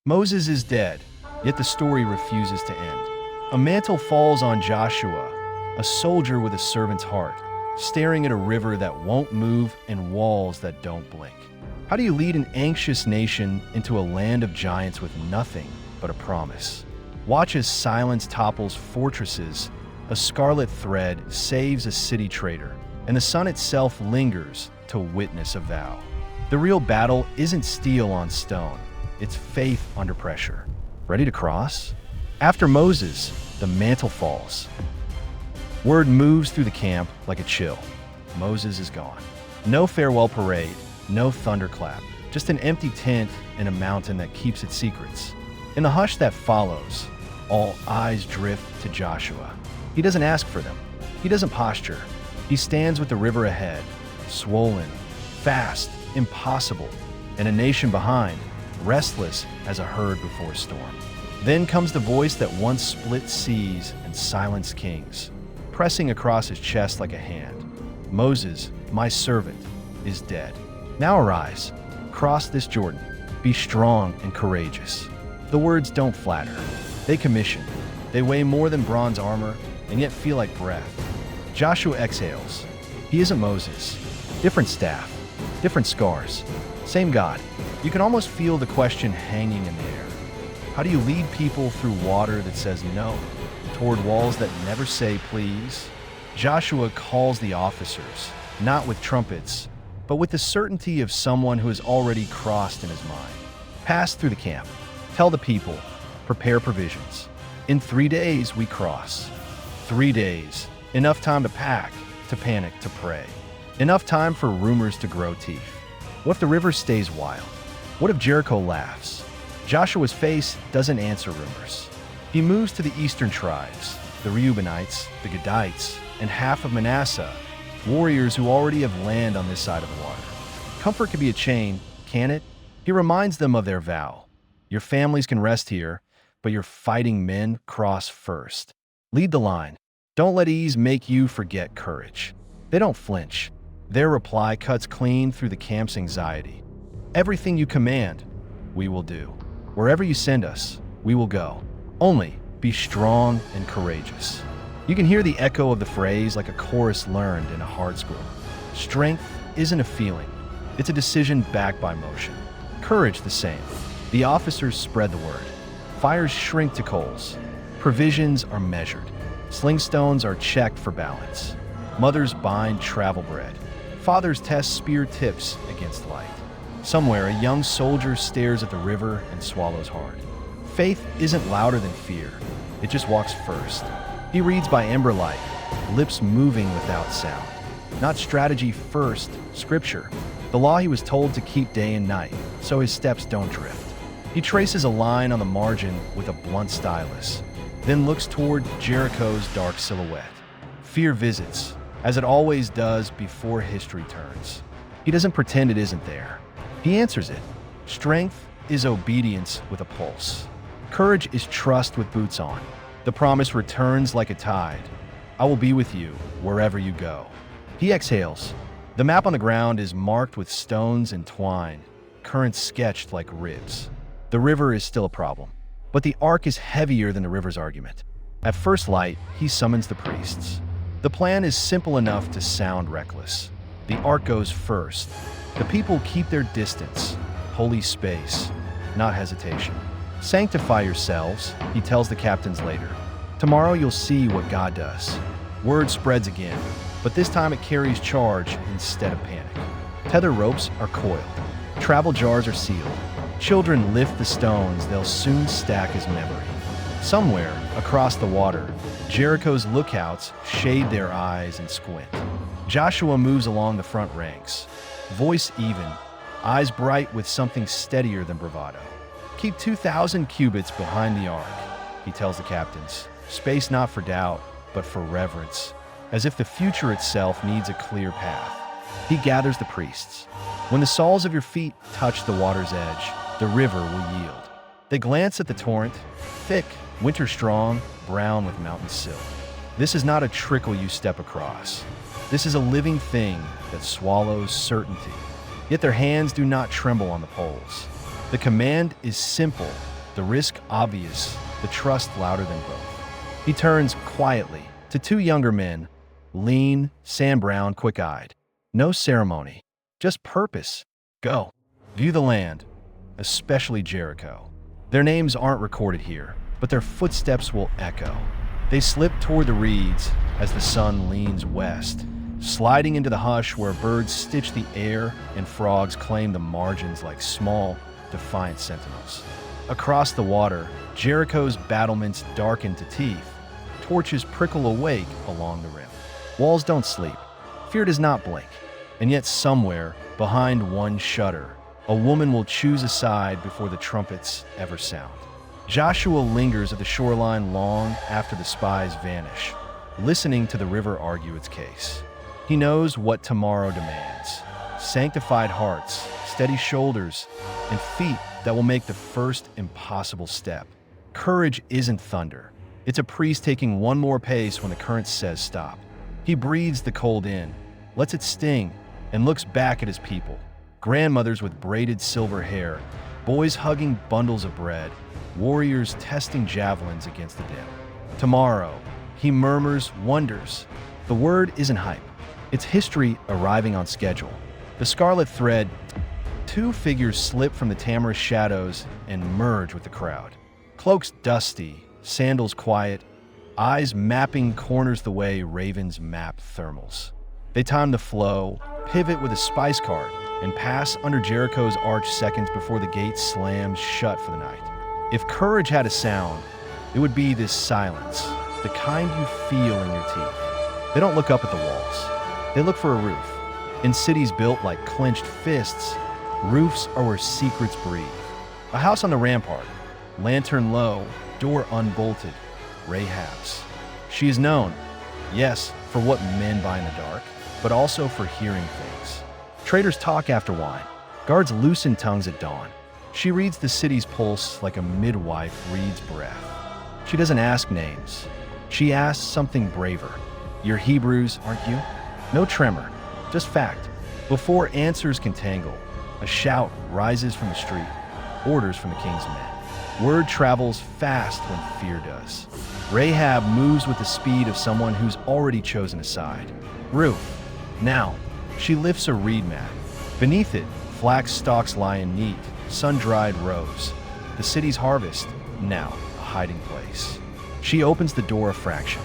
Moses is dead, yet the story refuses to end. A mantle falls on Joshua, a soldier with a servant's heart, staring at a river that won't move and walls that don't blink. How do you lead an anxious nation into a land of giants with nothing but a promise? Watch as silence topples fortresses, a scarlet thread saves a city traitor, and the sun itself lingers to witness a vow. The real battle isn't steel on stone, it's faith under pressure. Ready to cross? After Moses, the mantle falls. Word moves through the camp like a chill. Moses is gone. No farewell parade, no thunderclap, just an empty tent and a mountain that keeps its secrets. In the hush that follows, all eyes drift to Joshua. He doesn't ask for them. He doesn't posture. He stands with the river ahead, swollen, fast, impossible, and a nation behind, restless as a herd before a storm. Then comes the voice that once split seas and silenced kings, pressing across his chest like a hand. Moses, my servant, is dead. Now arise, cross this Jordan, be strong and courageous. The words don't flatter. They commission. They weigh more than bronze armor and yet feel like breath. Joshua exhales. He isn't Moses. Different staff, different scars, same God. You can almost feel the question hanging in the air. How do you lead people through water that says no, toward walls that never say please? Joshua calls the officers, not with trumpets, but with the certainty of someone who has already crossed in his mind. Pass through the camp. Tell the people, prepare provisions. In 3 days we cross. 3 days, enough time to pack, to panic, to pray. Enough time for rumors to grow teeth. What if the river stays wild? What if Jericho laughs? Joshua's face doesn't answer rumors. He moves to the eastern tribes, the Reubenites, the Gadites, and half of Manasseh, warriors who already have land on this side of the water. Comfort can be a chain, can it? He reminds them of their vow. Your families can rest here, but your fighting men cross first. Lead the line. Don't let ease make you forget courage. They don't flinch. Their reply cuts clean through the camp's anxiety. Everything you command, we will do. Wherever you send us, we will go. Only be strong and courageous. You can hear the echo of the phrase like a chorus learned in a hard school. Strength isn't a feeling. It's a decision backed by motion. Courage the same. The officers spread the word. Fires shrink to coals. Provisions are measured. Sling stones are checked for balance. Mothers bind travel bread. Fathers test spear tips against light. Somewhere, a young soldier stares at the river and swallows hard. Faith isn't louder than fear. It just walks first. He reads by ember light, lips moving without sound. Not strategy first, scripture. The law he was told to keep day and night, so his steps don't drift. He traces a line on the margin with a blunt stylus, then looks toward Jericho's dark silhouette. Fear visits, as it always does before history turns. He doesn't pretend it isn't there. He answers it. Strength is obedience with a pulse. Courage is trust with boots on. The promise returns like a tide. I will be with you wherever you go. He exhales. The map on the ground is marked with stones and twine, currents sketched like ribs. The river is still a problem, but the ark is heavier than the river's argument. At first light, he summons the priests. The plan is simple enough to sound reckless. The ark goes first. The people keep their distance, holy space, not hesitation. Sanctify yourselves, he tells the captains later. Tomorrow you'll see what God does. Word spreads again, but this time it carries charge instead of panic. Tether ropes are coiled. Travel jars are sealed. Children lift the stones they'll soon stack as memory. Somewhere across the water, Jericho's lookouts shade their eyes and squint. Joshua moves along the front ranks, voice even, eyes bright with something steadier than bravado. Keep 2,000 cubits behind the ark, he tells the captains. Space not for doubt, but for reverence, as if the future itself needs a clear path. He gathers the priests. When the soles of your feet touch the water's edge, the river will yield. They glance at the torrent, thick, winter strong, brown with mountain silt. This is not a trickle you step across. This is a living thing that swallows certainty. Yet their hands do not tremble on the poles. The command is simple The risk obvious, the trust louder than both. He turns quietly to two younger men, lean, sand-brown, quick-eyed. No ceremony, just purpose. Go. View the land, especially Jericho. Their names aren't recorded here, but their footsteps will echo. They slip toward the reeds as the sun leans west, sliding into the hush where birds stitch the air and frogs claim the margins like small, defiant sentinels. Across the water, Jericho's battlements darken to teeth. Torches prickle awake along the rim. Walls don't sleep. Fear does not blink. And yet somewhere, behind one shutter, a woman will choose a side before the trumpets ever sound. Joshua lingers at the shoreline long after the spies vanish, listening to the river argue its case. He knows what tomorrow demands: sanctified hearts, steady shoulders, and feet that will make the first impossible step. Courage isn't thunder. It's a priest taking one more pace when the current says stop. He breathes the cold in, lets it sting, and looks back at his people. Grandmothers with braided silver hair, boys hugging bundles of bread, warriors testing javelins against the dim. Tomorrow, he murmurs, wonders. The word isn't hype. It's history arriving on schedule. The scarlet thread, two figures slip from the tamarisk shadows and merge with the crowd. Cloaks dusty, sandals quiet, eyes mapping corners the way ravens map thermals. They time the flow, pivot with a spice cart, and pass under Jericho's arch seconds before the gate slams shut for the night. If courage had a sound, it would be this silence, the kind you feel in your teeth. They don't look up at the walls. They look for a roof. In cities built like clenched fists, roofs are where secrets breathe. A house on the rampart, lantern low, door unbolted, Rahab's. She is known, yes, for what men buy in the dark, but also for hearing things. Traders talk after wine. Guards loosen tongues at dawn. She reads the city's pulse like a midwife reads breath. She doesn't ask names. She asks something braver. You're Hebrews, aren't you? No tremor, just fact. Before answers can tangle, a shout rises from the street, orders from the king's men. Word travels fast when fear does. Rahab moves with the speed of someone who's already chosen a side. Roof. Now, she lifts a reed mat. Beneath it, flax stalks lie in neat, sun-dried rows. The city's harvest, now a hiding place. She opens the door a fraction.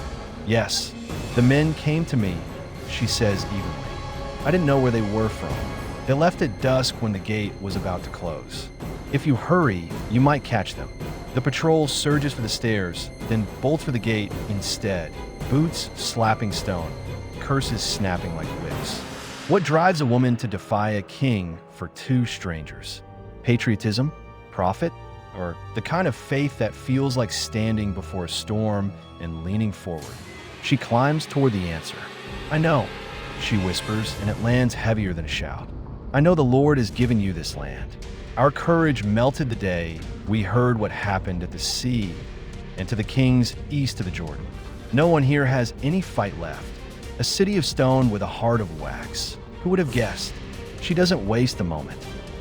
Yes, the men came to me, she says evenly. I didn't know where they were from. They left at dusk when the gate was about to close. If you hurry, you might catch them. The patrol surges for the stairs, then bolts for the gate instead, boots slapping stone, curses snapping like whips. What drives a woman to defy a king for two strangers? Patriotism? Profit? Or the kind of faith that feels like standing before a storm and leaning forward? She climbs toward the answer. I know, she whispers, and it lands heavier than a shout. I know the Lord has given you this land. Our courage melted the day we heard what happened at the sea and to the kings east of the Jordan. No one here has any fight left. A city of stone with a heart of wax. Who would have guessed? She doesn't waste a moment.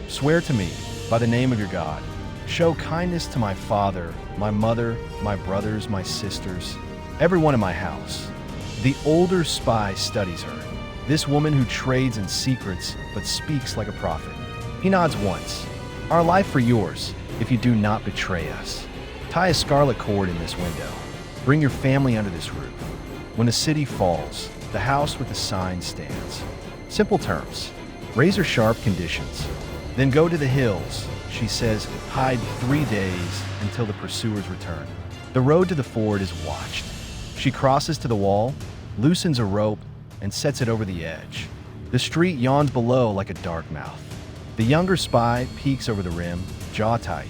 Swear to me, by the name of your God. Show kindness to my father, my mother, my brothers, my sisters, everyone in my house. The older spy studies her. This woman who trades in secrets but speaks like a prophet. He nods once. Our life for yours, if you do not betray us. Tie a scarlet cord in this window. Bring your family under this roof. When the city falls, the house with the sign stands. Simple terms, razor-sharp conditions. Then go to the hills, she says, hide 3 days until the pursuers return. The road to the ford is watched. She crosses to the wall, loosens a rope, and sets it over the edge. The street yawns below like a dark mouth. The younger spy peeks over the rim, jaw tight.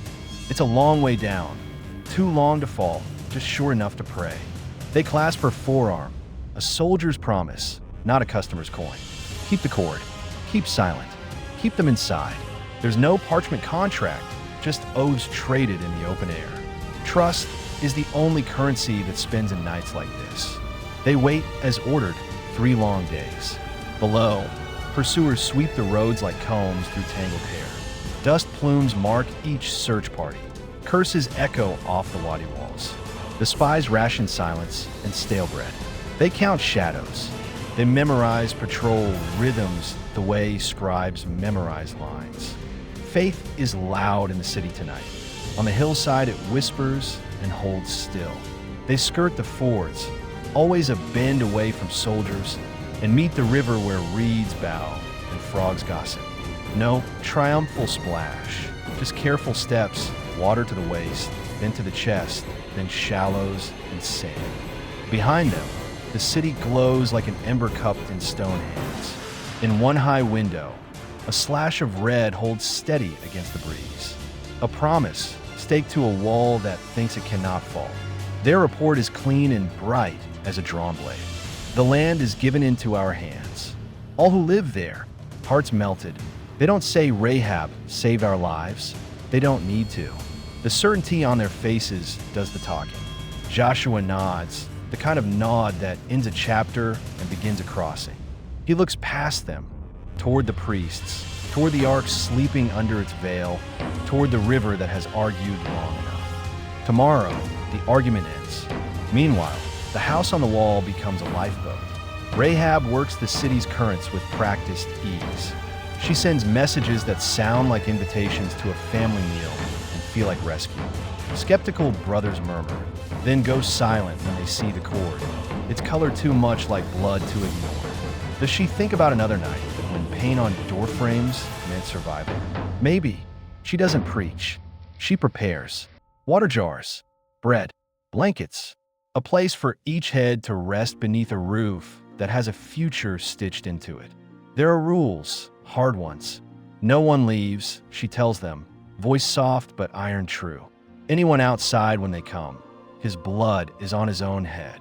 It's a long way down, too long to fall, just short enough to pray. They clasp her forearm, a soldier's promise, not a customer's coin. Keep the cord, keep silent, keep them inside. There's no parchment contract, just oaths traded in the open air. Trust is the only currency that spends in nights like this. They wait as ordered, 3 long days. Below, pursuers sweep the roads like combs through tangled hair. Dust plumes mark each search party. Curses echo off the wadi walls. The spies ration silence and stale bread. They count shadows. They memorize patrol rhythms the way scribes memorize lines. Faith is loud in the city tonight. On the hillside, it whispers and holds still. They skirt the fords, always a bend away from soldiers, and meet the river where reeds bow and frogs gossip. No triumphal splash, just careful steps, water to the waist, then to the chest, then shallows and sand. Behind them, the city glows like an ember cupped in stone hands. In one high window, a slash of red holds steady against the breeze. A promise staked to a wall that thinks it cannot fall. Their report is clean and bright as a drawn blade. The land is given into our hands. All who live there, hearts melted. They don't say Rahab saved our lives. They don't need to. The certainty on their faces does the talking. Joshua nods, the kind of nod that ends a chapter and begins a crossing. He looks past them, toward the priests, toward the ark sleeping under its veil, toward the river that has argued long enough. Tomorrow, the argument ends. Meanwhile, the house on the wall becomes a lifeboat. Rahab works the city's currents with practiced ease. She sends messages that sound like invitations to a family meal and feel like rescue. Skeptical brothers murmur, then go silent when they see the cord. It's colored too much like blood to ignore. Does she think about another night when paint on door frames meant survival? Maybe. She doesn't preach. She prepares. Water jars, bread, blankets, a place for each head to rest beneath a roof that has a future stitched into it. There are rules, hard ones. No one leaves, she tells them, voice soft but iron true. Anyone outside when they come, his blood is on his own head.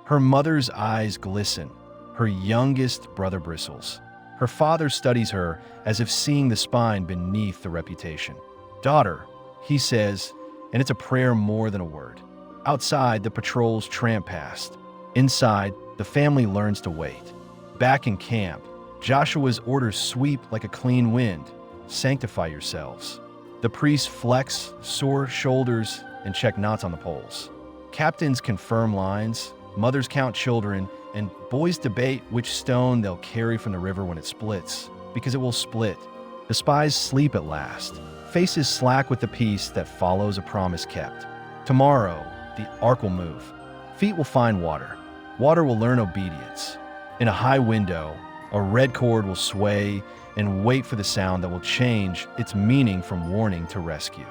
Her mother's eyes glisten. Her youngest brother bristles. Her father studies her as if seeing the spine beneath the reputation. Daughter, he says, and it's a prayer more than a word. Outside, the patrols tramp past. Inside, the family learns to wait. Back in camp, Joshua's orders sweep like a clean wind. Sanctify yourselves. The priests flex sore shoulders and check knots on the poles. Captains confirm lines, mothers count children, and boys debate which stone they'll carry from the river when it splits, because it will split. The spies sleep at last, faces slack with the peace that follows a promise kept. Tomorrow, the ark will move. Feet will find water. Water will learn obedience. In a high window, a red cord will sway and wait for the sound that will change its meaning from warning to rescue.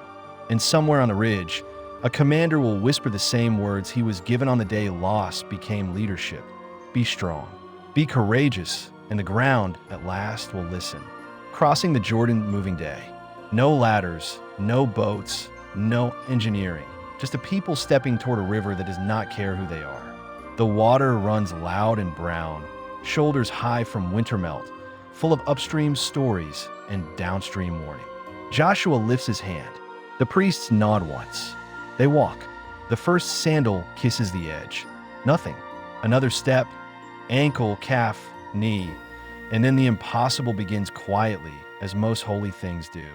And somewhere on the ridge, a commander will whisper the same words he was given on the day loss became leadership. Be strong, be courageous, and the ground at last will listen. Crossing the Jordan moving day. No ladders, no boats, no engineering. Just a people stepping toward a river that does not care who they are. The water runs loud and brown, shoulders high from winter melt, full of upstream stories and downstream warning. Joshua lifts his hand. The priests nod once. They walk. The first sandal kisses the edge. Nothing. Another step, ankle, calf, knee, and then the impossible begins quietly, as most holy things do.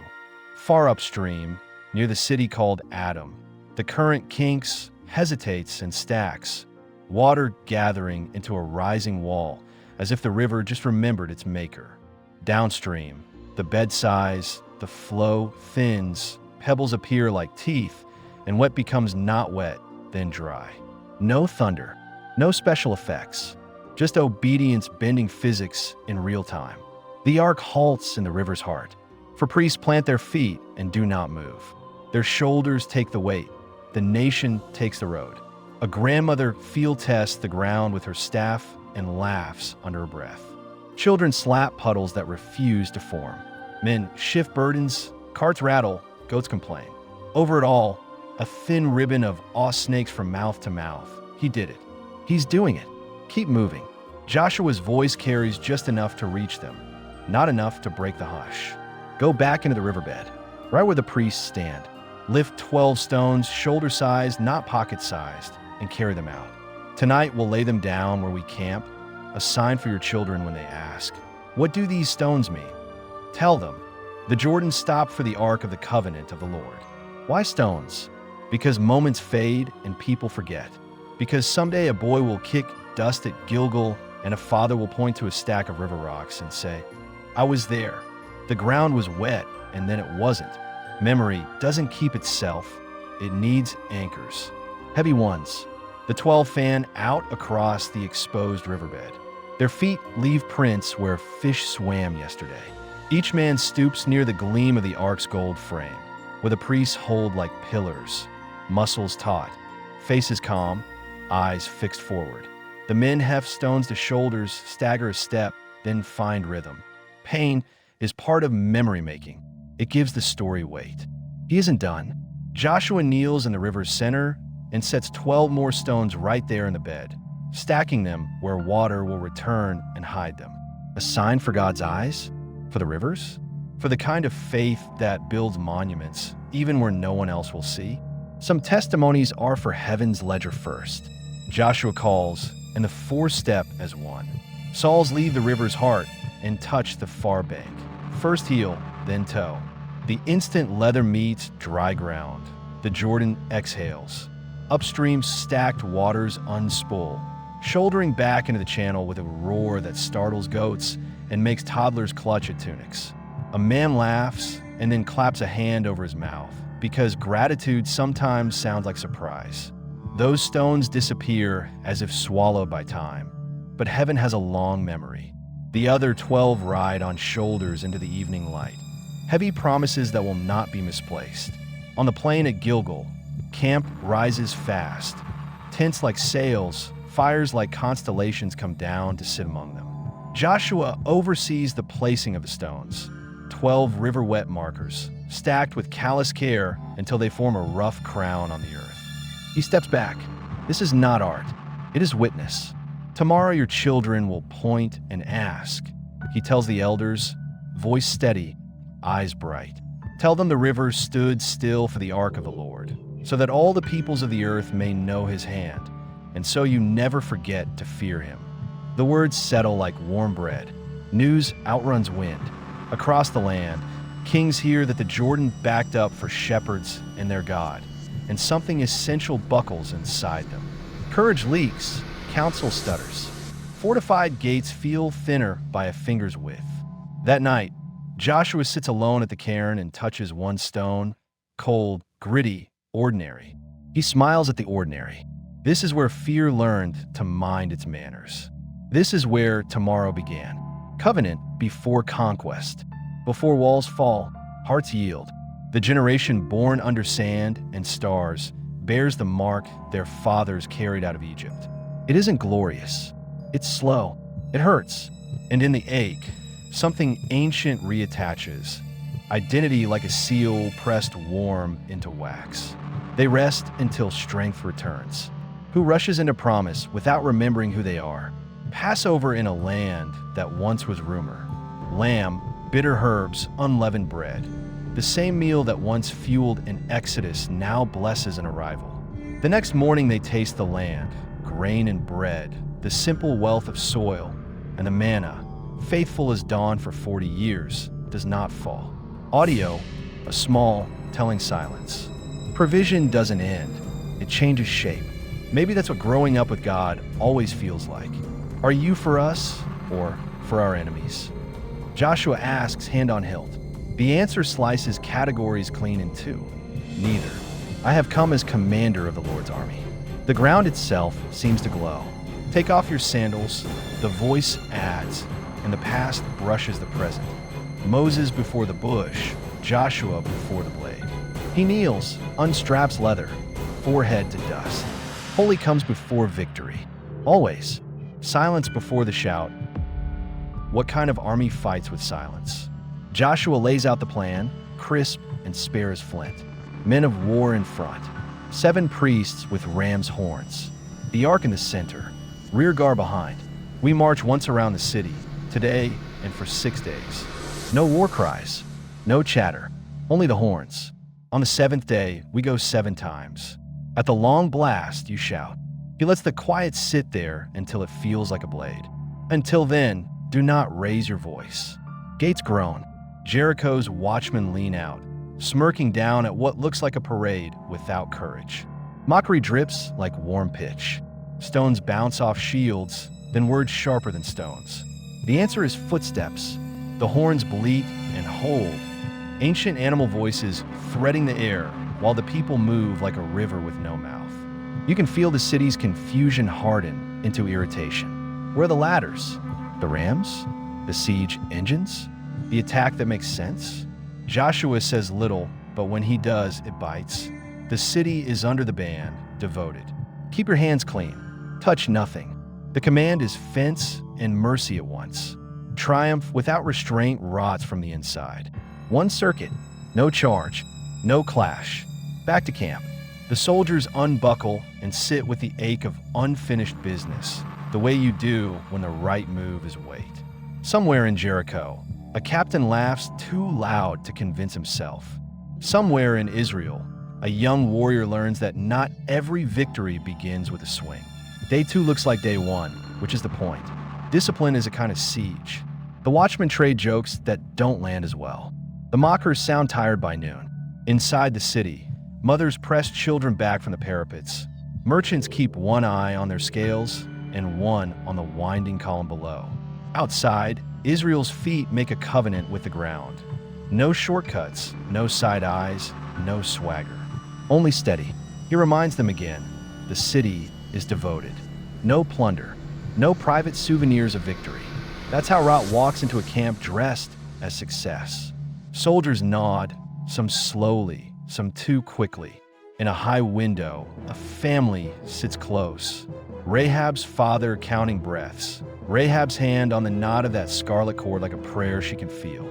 Far upstream, near the city called Adam, the current kinks, hesitates, and stacks, water gathering into a rising wall, as if the river just remembered its maker. Downstream, the bed sighs, the flow thins, pebbles appear like teeth, and wet becomes not wet, then dry. No thunder, no special effects, just obedience bending physics in real time. The ark halts in the river's heart, for priests plant their feet and do not move. Their shoulders take the weight. The nation takes the road. A grandmother field tests the ground with her staff and laughs under her breath. Children slap puddles that refuse to form. Men shift burdens, carts rattle, goats complain. Over it all, a thin ribbon of awe snakes from mouth to mouth. He did it. He's doing it. Keep moving. Joshua's voice carries just enough to reach them, not enough to break the hush. Go back into the riverbed, right where the priests stand. Lift 12 stones, shoulder-sized, not pocket-sized, and carry them out. Tonight we'll lay them down where we camp, a sign for your children when they ask, "What do these stones mean?" Tell them, the Jordan stopped for the Ark of the Covenant of the Lord. Why stones? Because moments fade and people forget. Because someday a boy will kick dust at Gilgal and a father will point to a stack of river rocks and say, "I was there. The ground was wet and then it wasn't." Memory doesn't keep itself. It needs anchors. Heavy ones. The 12 fan out across the exposed riverbed. Their feet leave prints where fish swam yesterday. Each man stoops near the gleam of the ark's gold frame, where the priests hold like pillars, muscles taut, faces calm, eyes fixed forward. The men heft stones to shoulders, stagger a step, then find rhythm. Pain is part of memory making. It gives the story weight. He isn't done. Joshua kneels in the river's center and sets 12 more stones right there in the bed, stacking them where water will return and hide them. A sign for God's eyes? For the rivers? For the kind of faith that builds monuments, even where no one else will see? Some testimonies are for heaven's ledger first. Joshua calls, and the four step as one. Saws leave the river's heart and touch the far bank. First heel, then toe. The instant leather meets dry ground. The Jordan exhales. Upstream stacked waters unspool, shouldering back into the channel with a roar that startles goats and makes toddlers clutch at tunics. A man laughs and then claps a hand over his mouth, because gratitude sometimes sounds like surprise. Those stones disappear as if swallowed by time, but heaven has a long memory. The other 12 ride on shoulders into the evening light. Heavy promises that will not be misplaced. On the plain at Gilgal, camp rises fast. Tents like sails, fires like constellations come down to sit among them. Joshua oversees the placing of the stones. 12 river-wet markers, stacked with callous care until they form a rough crown on the earth. He steps back. This is not art. It is witness. Tomorrow your children will point and ask. He tells the elders, voice steady, eyes bright. Tell them the river stood still for the ark of the Lord, so that all the peoples of the earth may know his hand, and so you never forget to fear him. The words settle like warm bread. News outruns wind. Across the land, kings hear that the Jordan backed up for shepherds and their God, and something essential buckles inside them. Courage leaks, counsel stutters. Fortified gates feel thinner by a finger's width. That night, Joshua sits alone at the cairn and touches one stone, cold, gritty, ordinary. He smiles at the ordinary. This is where fear learned to mind its manners. This is where tomorrow began. Covenant before conquest. Before walls fall, hearts yield. The generation born under sand and stars bears the mark their fathers carried out of Egypt. It isn't glorious. It's slow. It hurts. And in the ache, something ancient reattaches. Identity like a seal pressed warm into wax. They rest until strength returns. Who rushes into promise without remembering who they are? Passover in a land that once was rumor. Lamb, bitter herbs, unleavened bread. The same meal that once fueled an exodus now blesses an arrival. The next morning they taste the land, grain and bread, the simple wealth of soil, and the manna, faithful as dawn for 40 years, does not fall. Audio, a small, telling silence. Provision doesn't end. It changes shape. Maybe that's what growing up with God always feels like. Are you for us or for our enemies? Joshua asks, hand on hilt. The answer slices categories clean in two. Neither. I have come as commander of the Lord's army. The ground itself seems to glow. Take off your sandals, the voice adds, and the past brushes the present. Moses before the bush, Joshua before the blade. He kneels, unstraps leather, forehead to dust. Holy comes before victory. Always. Silence before the shout. What kind of army fights with silence? Joshua lays out the plan, crisp and spare as flint. Men of war in front. 7 priests with ram's horns. The ark in the center. Rear guard behind. We march once around the city, today and for 6 days. No war cries. No chatter. Only the horns. On the 7th day, we go 7 times. At the long blast, you shout. He lets the quiet sit there until it feels like a blade. Until then, do not raise your voice. Gates groan. Jericho's watchmen lean out. smirking down at what looks like a parade without courage. Mockery drips like warm pitch. Stones bounce off shields, then words sharper than stones. The answer is footsteps. The horns bleat and hold. Ancient animal voices threading the air while the people move like a river with no mouth. You can feel the city's confusion harden into irritation. Where are the ladders? The rams? The siege engines? The attack that makes sense? Joshua says little, but when he does, it bites. The city is under the ban, devoted. Keep your hands clean. Touch nothing. The command is fence and mercy at once. Triumph without restraint rots from the inside. One circuit, no charge, no clash. Back to camp. The soldiers unbuckle and sit with the ache of unfinished business, the way you do when the right move is wait. Somewhere in Jericho, a captain laughs too loud to convince himself. Somewhere in Israel, a young warrior learns that not every victory begins with a swing. Day 2 looks like day 1, which is the point. Discipline is a kind of siege. The watchmen trade jokes that don't land as well. The mockers sound tired by noon. Inside the city, mothers press children back from the parapets. Merchants keep one eye on their scales and one on the winding column below. Outside, Israel's feet make a covenant with the ground. No shortcuts, no side eyes, no swagger. Only steady. He reminds them again, the city is devoted. No plunder, no private souvenirs of victory. That's how Rot walks into a camp dressed as success. Soldiers nod, some slowly, some too quickly. In a high window, a family sits close. Rahab's father counting breaths. Rahab's hand on the knot of that scarlet cord like a prayer she can feel.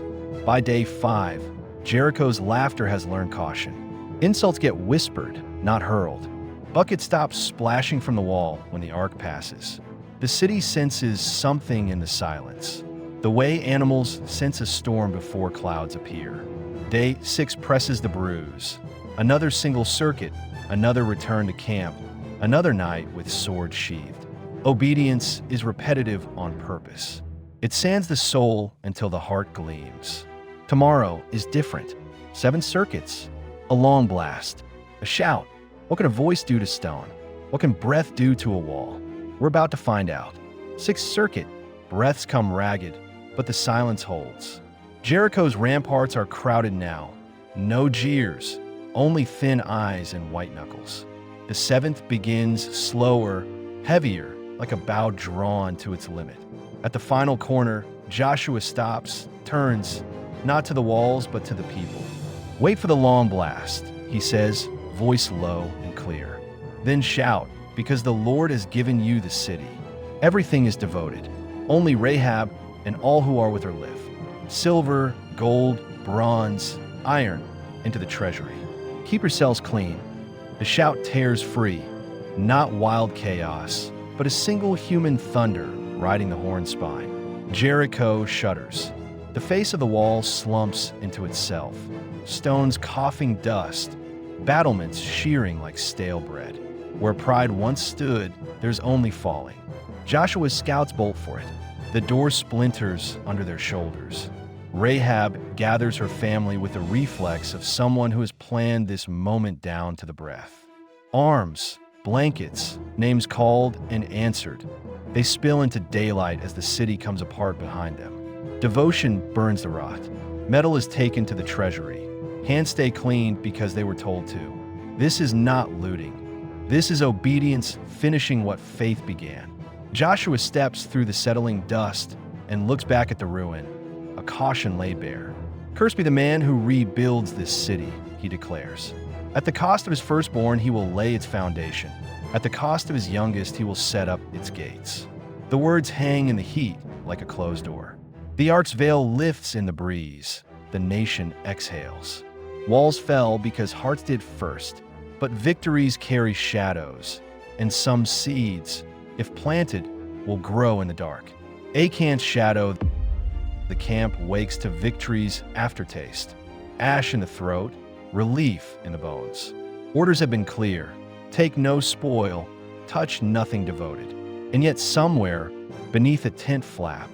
By day 5, Jericho's laughter has learned caution. Insults get whispered, not hurled. Buckets stop splashing from the wall when the ark passes. The city senses something in the silence, the way animals sense a storm before clouds appear. Day 6 presses the bruise. Another single circuit, another return to camp, another night with sword sheathed. Obedience is repetitive on purpose. It sands the soul until the heart gleams. Tomorrow is different. 7 circuits, a long blast, a shout. What can a voice do to stone? What can breath do to a wall? We're about to find out. 6th circuit, breaths come ragged, but the silence holds. Jericho's ramparts are crowded now. No jeers, only thin eyes and white knuckles. The 7th begins slower, heavier, like a bow drawn to its limit. At the final corner, Joshua stops, turns, not to the walls, but to the people. Wait for the long blast, he says, voice low and clear. Then shout, because the Lord has given you the city. Everything is devoted. Only Rahab and all who are with her live. Silver, gold, bronze, iron into the treasury. Keep yourselves clean. The shout tears free, not wild chaos, but a single human thunder riding the horn spine. Jericho shudders. The face of the wall slumps into itself. Stones coughing dust, battlements shearing like stale bread. Where pride once stood, there's only falling. Joshua's scouts bolt for it. The door splinters under their shoulders. Rahab gathers her family with the reflex of someone who has planned this moment down to the breath. Arms, blankets, names called and answered. They spill into daylight as the city comes apart behind them. Devotion burns the rot. Metal is taken to the treasury. Hands stay clean because they were told to. This is not looting. This is obedience finishing what faith began. Joshua steps through the settling dust and looks back at the ruin, a caution laid bare. Cursed be the man who rebuilds this city, he declares. At the cost of his firstborn, he will lay its foundation. At the cost of his youngest, he will set up its gates. The words hang in the heat like a closed door. The ark's veil lifts in the breeze. The nation exhales. Walls fell because hearts did first, but victories carry shadows, and some seeds, if planted, will grow in the dark. Achan's shadow, the camp wakes to victory's aftertaste. Ash in the throat, relief in the bones. Orders have been clear. Take no spoil, touch nothing devoted. And yet somewhere, beneath a tent flap,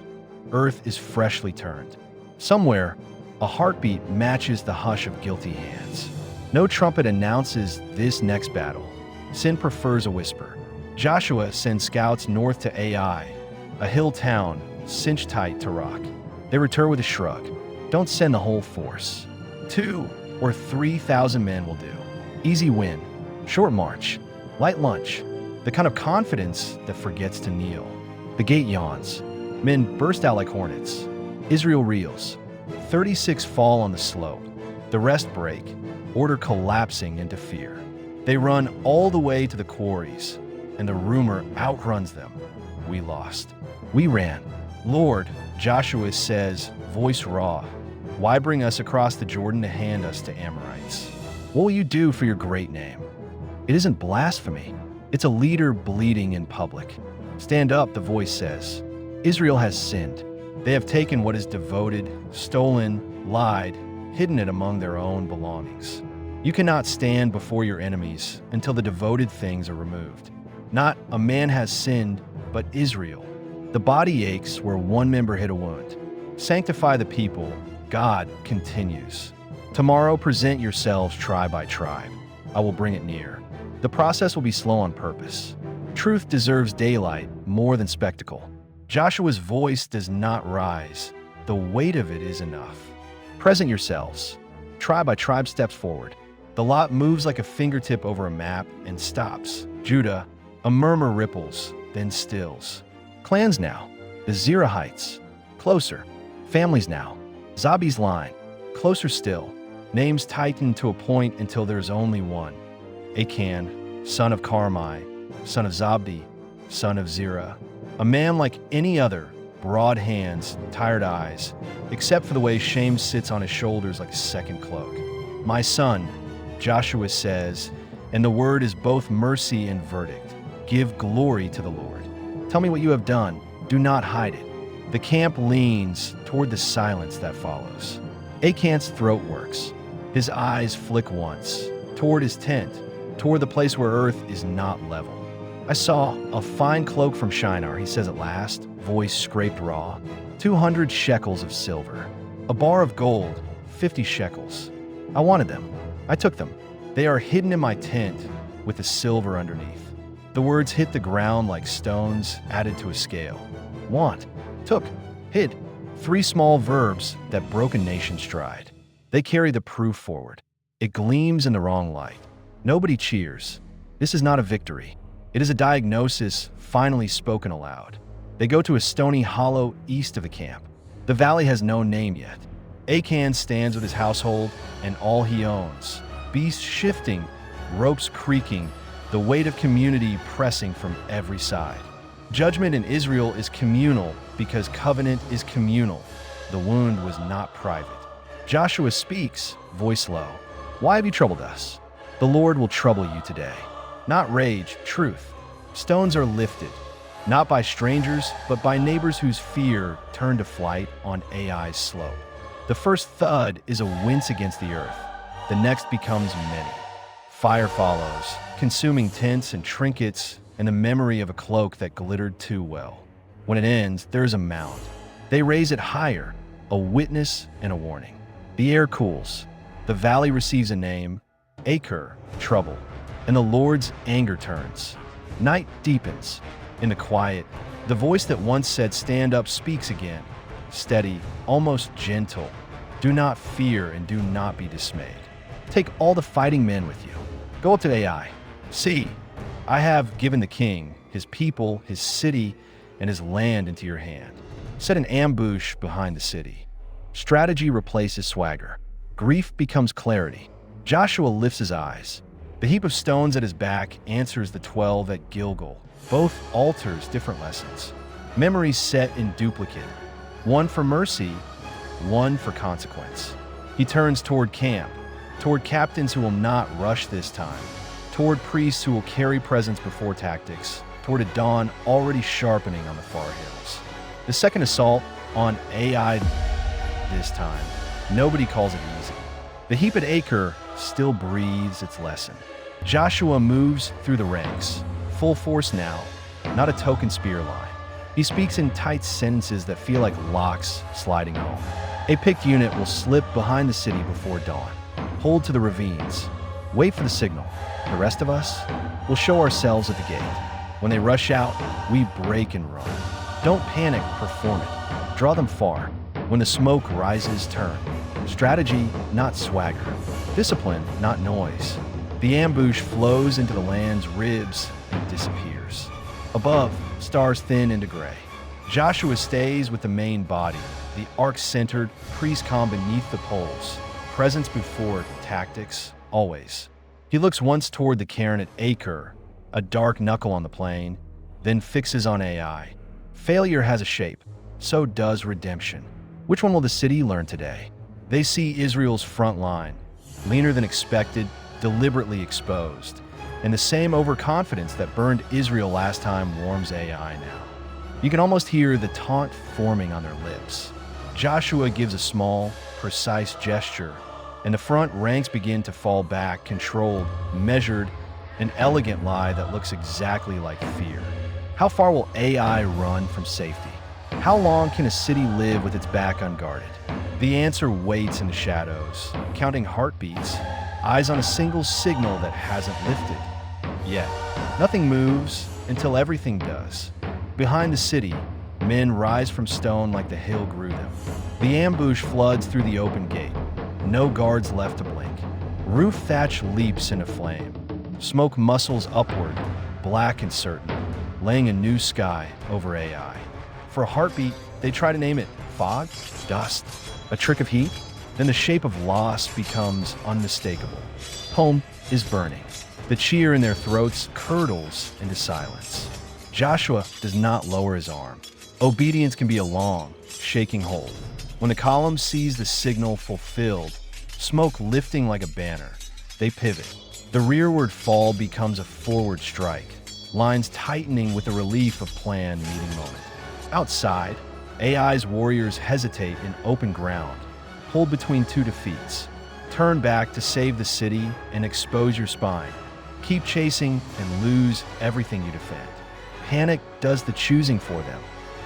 earth is freshly turned. Somewhere, A heartbeat matches the hush of guilty hands. No trumpet announces this next battle. Sin prefers a whisper. Joshua sends scouts north to Ai, a hill town cinched tight to rock. They return with a shrug. Don't send the whole force. 2,000 or 3,000 men will do. Easy win, short march, light lunch, the kind of confidence that forgets to kneel. The gate yawns. Men burst out like hornets. Israel reels. 36 fall on the slope. The rest break, order collapsing into fear. They run all the way to the quarries, and the rumor outruns them. We lost. We ran. Lord, Joshua says, voice raw, why bring us across the Jordan to hand us to Amorites? What will you do for your great name? It isn't blasphemy. It's a leader bleeding in public. Stand up, the voice says. Israel has sinned. They have taken what is devoted, stolen, lied, hidden it among their own belongings. You cannot stand before your enemies until the devoted things are removed. Not a man has sinned, but Israel. The body aches where one member hit a wound. Sanctify the people. God continues. Tomorrow present yourselves tribe by tribe. I will bring it near. The process will be slow on purpose. Truth deserves daylight more than spectacle. Joshua's voice does not rise. The weight of it is enough. Present yourselves. Tribe by tribe steps forward. The lot moves like a fingertip over a map and stops. Judah, a murmur ripples, then stills. Clans now. The Zerahites. Closer. Families now. Zabi's line. Closer still. Names tighten to a point until there's only one. Achan, son of Carmi, son of Zabdi, son of Zerah. A man like any other, broad hands, tired eyes, except for the way shame sits on his shoulders like a second cloak. My son, Joshua says, and the word is both mercy and verdict. Give glory to the Lord. Tell me what you have done. Do not hide it. The camp leans toward the silence that follows. Achan's throat works. His eyes flick once, toward his tent, toward the place where earth is not level. I saw a fine cloak from Shinar, he says at last, voice scraped raw. 200 shekels of silver. A bar of gold, 50 shekels. I wanted them. I took them. They are hidden in my tent with the silver underneath. The words hit the ground like stones added to a scale. Want, took, hid. 3 small verbs that broke a nation's stride. They carry the proof forward. It gleams in the wrong light. Nobody cheers. This is not a victory. It is a diagnosis finally spoken aloud. They go to a stony hollow east of the camp. The valley has no name yet. Achan stands with his household and all he owns. Beasts shifting, ropes creaking, the weight of community pressing from every side. Judgment in Israel is communal because covenant is communal. The wound was not private. Joshua speaks, voice low. Why have you troubled us? The Lord will trouble you today. Not rage, truth. Stones are lifted, not by strangers, but by neighbors whose fear turned to flight on Ai's slope. The first thud is a wince against the earth. The next becomes many. Fire follows, consuming tents and trinkets and the memory of a cloak that glittered too well. When it ends, there is a mound. They raise it higher, a witness and a warning. The air cools. The valley receives a name, Acre, trouble. And the Lord's anger turns. Night deepens. In the quiet, the voice that once said, stand up, speaks again. Steady, almost gentle. Do not fear and do not be dismayed. Take all the fighting men with you. Go up to Ai. See, I have given the king, his people, his city, and his land into your hand. Set an ambush behind the city. Strategy replaces swagger. Grief becomes clarity. Joshua lifts his eyes. The heap of stones at his back answers the 12 at Gilgal. Both altars different lessons. Memories set in duplicate. One for mercy, one for consequence. He turns toward camp, toward captains who will not rush this time, toward priests who will carry presence before tactics, toward a dawn already sharpening on the far hills. The second assault on Ai this time. Nobody calls it easy. The heap at Acre still breathes its lesson. Joshua moves through the ranks, full force now, not a token spear line. He speaks in tight sentences that feel like locks sliding home. A picked unit will slip behind the city before dawn, hold to the ravines, wait for the signal. The rest of us will show ourselves at the gate. When they rush out, we break and run. Don't panic, perform it. Draw them far. When the smoke rises, turn. Strategy, not swagger. Discipline, not noise. The ambush flows into the land's ribs and disappears. Above, stars thin into gray. Joshua stays with the main body, the arc-centered priest calm beneath the poles. Presence before tactics, always. He looks once toward the cairn at Acre, a dark knuckle on the plain, then fixes on Ai. Failure has a shape, so does redemption. Which one will the city learn today? They see Israel's front line, leaner than expected, deliberately exposed, and the same overconfidence that burned Israel last time warms Ai now. You can almost hear the taunt forming on their lips. Joshua gives a small, precise gesture, and the front ranks begin to fall back, controlled, measured, an elegant lie that looks exactly like fear. How far will Ai run from safety? How long can a city live with its back unguarded? The answer waits in the shadows, counting heartbeats, eyes on a single signal that hasn't lifted. Yet, nothing moves until everything does. Behind the city, men rise from stone like the hill grew them. The ambush floods through the open gate. No guards left to blink. Roof thatch leaps into flame. Smoke muscles upward, black and certain, laying a new sky over Ai. For a heartbeat, they try to name it fog, dust, a trick of heat. Then the shape of loss becomes unmistakable. Home is burning. The cheer in their throats curdles into silence. Joshua does not lower his arm. Obedience can be a long, shaking hold. When the column sees the signal fulfilled, smoke lifting like a banner, they pivot. The rearward fall becomes a forward strike, lines tightening with the relief of planned meeting moment. Outside, Ai's warriors hesitate in open ground, hold between two defeats. Turn back to save the city and expose your spine. Keep chasing and lose everything you defend. Panic does the choosing for them,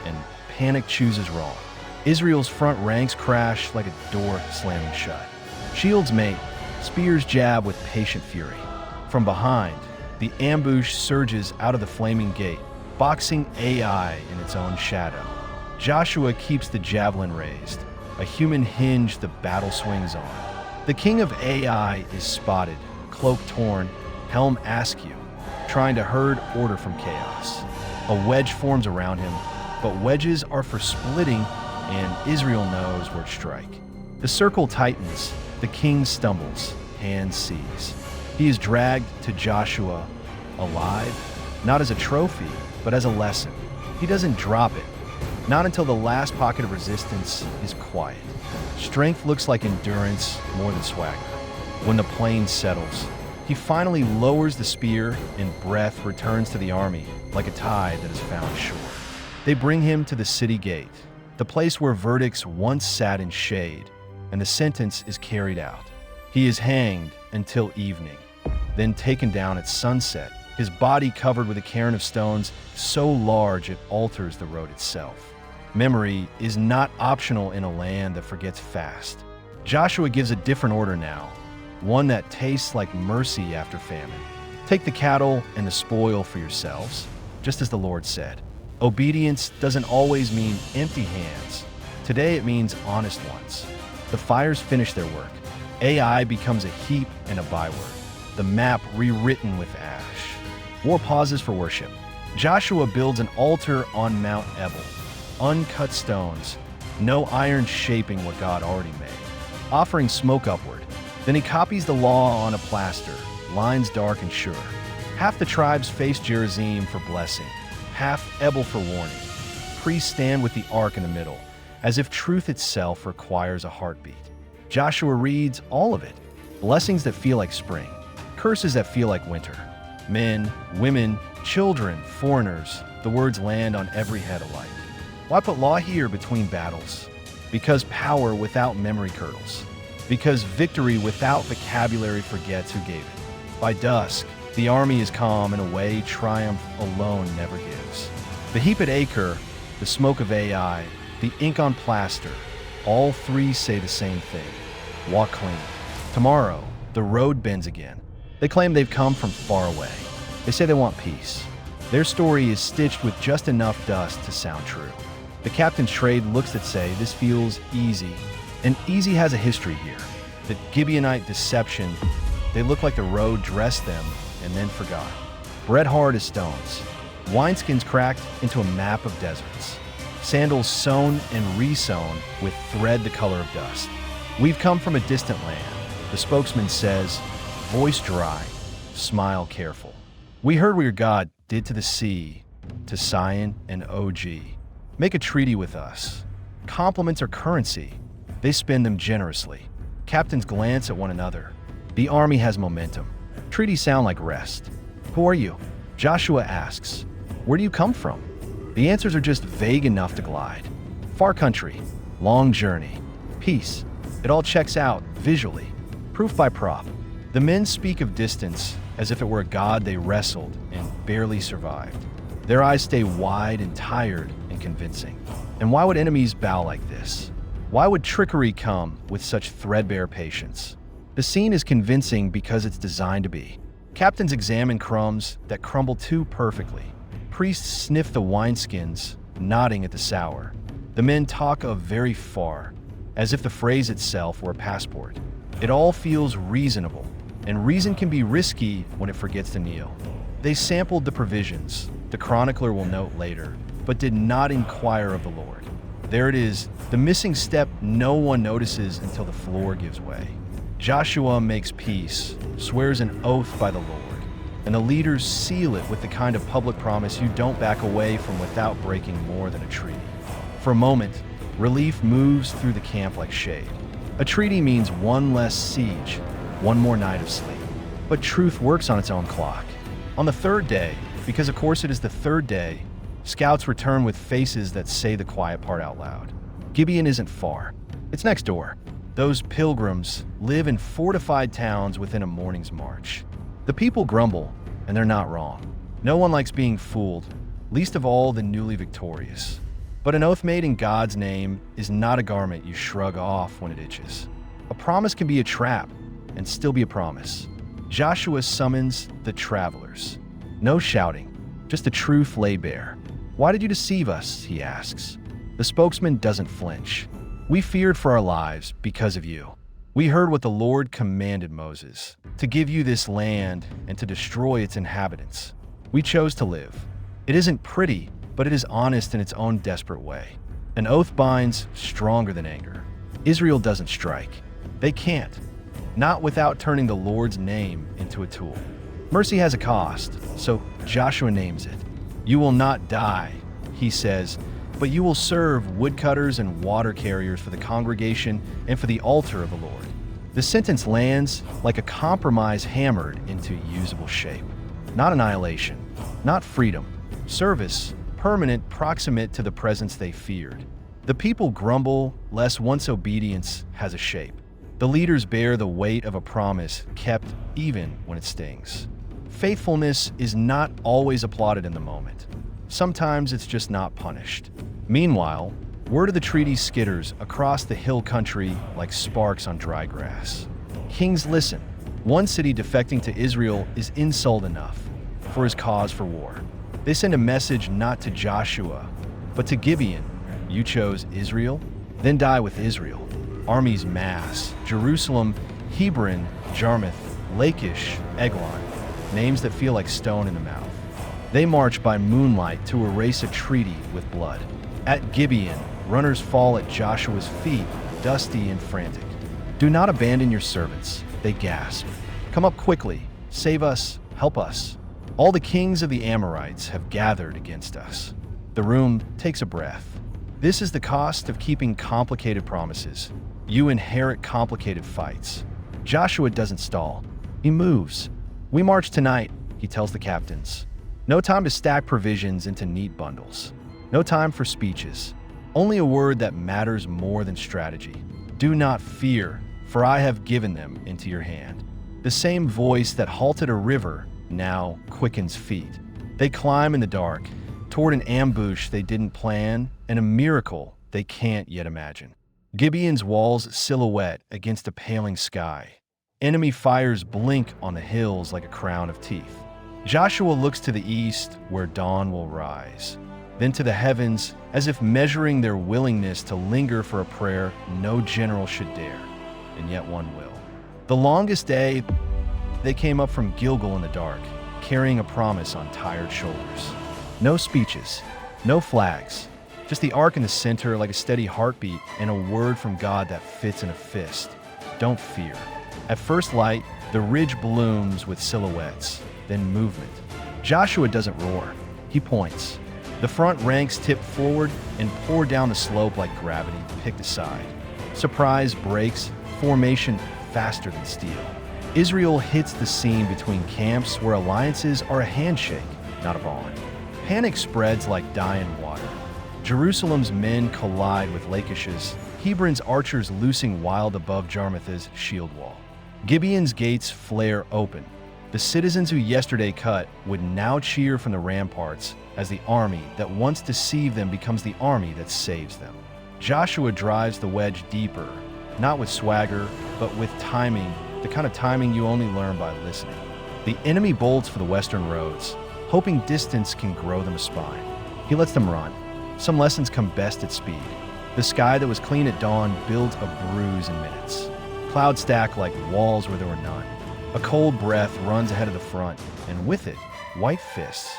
and panic chooses wrong. Israel's front ranks crash like a door slamming shut. Shields mate, spears jab with patient fury. From behind, the ambush surges out of the flaming gate, boxing Ai in its own shadow. Joshua keeps the javelin raised, a human hinge the battle swings on. The king of Ai is spotted, cloak torn, helm askew, trying to herd order from chaos. A wedge forms around him, but wedges are for splitting, and Israel knows where to strike. The circle tightens, the king stumbles, hand seize. He is dragged to Joshua, alive, not as a trophy, but as a lesson. He doesn't drop it, not until the last pocket of resistance is quiet. Strength looks like endurance more than swagger. When the plane settles, he finally lowers the spear and breath returns to the army like a tide that has found shore. They bring him to the city gate, the place where verdicts once sat in shade, and the sentence is carried out. He is hanged until evening, then taken down at sunset, his body covered with a cairn of stones so large it alters the road itself. Memory is not optional in a land that forgets fast. Joshua gives a different order now, one that tastes like mercy after famine. Take the cattle and the spoil for yourselves, just as the Lord said. Obedience doesn't always mean empty hands. Today it means honest ones. The fires finish their work. Ai becomes a heap and a byword. The map rewritten with ash. War pauses for worship. Joshua builds an altar on Mount Ebal. Uncut stones, no iron shaping what God already made. Offering smoke upward. Then he copies the law on a plaster, lines dark and sure. Half the tribes face Gerizim for blessing, half Ebal for warning. Priests stand with the ark in the middle, as if truth itself requires a heartbeat. Joshua reads all of it. Blessings that feel like spring, curses that feel like winter. Men, women, children, foreigners, the words land on every head alike. Why put law here between battles? Because power without memory curdles. Because victory without vocabulary forgets who gave it. By dusk, the army is calm in a way triumph alone never gives. The heap at Acre, the smoke of Ai, the ink on plaster, All three say the same thing: walk clean. Tomorrow, the road bends again. They claim they've come from far away. They say they want peace. Their story is stitched with just enough dust to sound true. The captain's trade looks at say, this feels easy. And easy has a history here. The Gibeonite deception, they look like the road dressed them and then forgot. Bread hard as stones. Wineskins cracked into a map of deserts. Sandals sewn and re-sewn with thread the color of dust. We've come from a distant land, the spokesman says, voice dry, smile careful. We heard what your God did to the sea, to Sion and Og. Make a treaty with us. Compliments are currency. They spend them generously. Captains glance at one another. The army has momentum. Treaties sound like rest. Who are you? Joshua asks. Where do you come from? The answers are just vague enough to glide. Far country, long journey, peace. It all checks out visually, proof by prop. The men speak of distance as if it were a god they wrestled and barely survived. Their eyes stay wide and tired and convincing. And why would enemies bow like this? Why would trickery come with such threadbare patience? The scene is convincing because it's designed to be. Captains examine crumbs that crumble too perfectly. Priests sniff the wineskins, nodding at the sour. The men talk of very far, as if the phrase itself were a passport. It all feels reasonable, and reason can be risky when it forgets to kneel. They sampled the provisions, the chronicler will note later, but did not inquire of the Lord. There it is, the missing step no one notices until the floor gives way. Joshua makes peace, swears an oath by the Lord, and the leaders seal it with the kind of public promise you don't back away from without breaking more than a treaty. For a moment, relief moves through the camp like shade. A treaty means one less siege, one more night of sleep. But truth works on its own clock. On the third day, because of course it is the third day, scouts return with faces that say the quiet part out loud. Gibeon isn't far. It's next door. Those pilgrims live in fortified towns within a morning's march. The people grumble, and they're not wrong. No one likes being fooled, least of all the newly victorious. But an oath made in God's name is not a garment you shrug off when it itches. A promise can be a trap and still be a promise. Joshua summons the travelers. No shouting, just the truth laid bare. Why did you deceive us? He asks. The spokesman doesn't flinch. We feared for our lives because of you. We heard what the Lord commanded Moses, to give you this land and to destroy its inhabitants. We chose to live. It isn't pretty, but it is honest in its own desperate way. An oath binds stronger than anger. Israel doesn't strike. They can't. Not without turning the Lord's name into a tool. Mercy has a cost, so Joshua names it. You will not die, he says, but you will serve woodcutters and water carriers for the congregation and for the altar of the Lord. The sentence lands like a compromise hammered into usable shape. Not annihilation, not freedom. Service, permanent, proximate to the presence they feared. The people grumble lest once obedience has a shape. The leaders bear the weight of a promise kept even when it stings. Faithfulness is not always applauded in the moment. Sometimes it's just not punished. Meanwhile, word of the treaty skitters across the hill country like sparks on dry grass. Kings listen. One city defecting to Israel is insult enough for his cause for war. They send a message not to Joshua, but to Gibeon. You chose Israel? Then die with Israel. Armies mass. Jerusalem, Hebron, Jarmuth, Lachish, Eglon. Names that feel like stone in the mouth. They march by moonlight to erase a treaty with blood. At Gibeon, runners fall at Joshua's feet, dusty and frantic. Do not abandon your servants, they gasp. Come up quickly, save us, help us. All the kings of the Amorites have gathered against us. The room takes a breath. This is the cost of keeping complicated promises. You inherit complicated fights. Joshua doesn't stall. He moves. We march tonight, he tells the captains. No time to stack provisions into neat bundles. No time for speeches. Only a word that matters more than strategy. Do not fear, for I have given them into your hand. The same voice that halted a river now quickens feet. They climb in the dark, toward an ambush they didn't plan and a miracle they can't yet imagine. Gibeon's walls silhouette against a paling sky. Enemy fires blink on the hills like a crown of teeth. Joshua looks to the east, where dawn will rise, then to the heavens, as if measuring their willingness to linger for a prayer no general should dare, and yet one will. The longest day, they came up from Gilgal in the dark, carrying a promise on tired shoulders. No speeches, no flags, just the ark in the center like a steady heartbeat and a word from God that fits in a fist. Don't fear. At first light, the ridge blooms with silhouettes, then movement. Joshua doesn't roar. He points. The front ranks tip forward and pour down the slope like gravity picked aside. Surprise breaks, formation faster than steel. Israel hits the seam between camps where alliances are a handshake, not a bond. Panic spreads like dye in water. Jerusalem's men collide with Lachish's, Hebron's archers loosing wild above Jarmuth's shield wall. Gibeon's gates flare open. The citizens who yesterday cut would now cheer from the ramparts as the army that once deceived them becomes the army that saves them. Joshua drives the wedge deeper, not with swagger, but with timing, the kind of timing you only learn by listening. The enemy bolts for the western roads, hoping distance can grow them a spine. He lets them run. Some lessons come best at speed. The sky that was clean at dawn builds a bruise in minutes. Clouds stack like walls where there were none. A cold breath runs ahead of the front, and with it, white fists.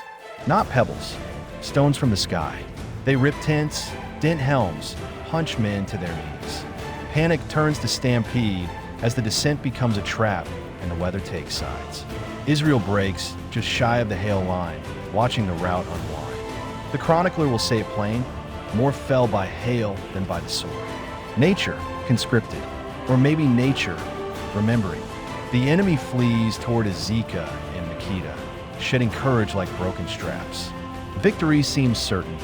Not pebbles, stones from the sky. They rip tents, dent helms, punch men to their knees. Panic turns to stampede as the descent becomes a trap and the weather takes sides. Israel breaks just shy of the hail line, watching the rout unwind. The chronicler will say it plain, more fell by hail than by the sword. Nature conscripted, or maybe nature remembering. The enemy flees toward Azekah and Makkedah, shedding courage like broken straps. Victory seems certain,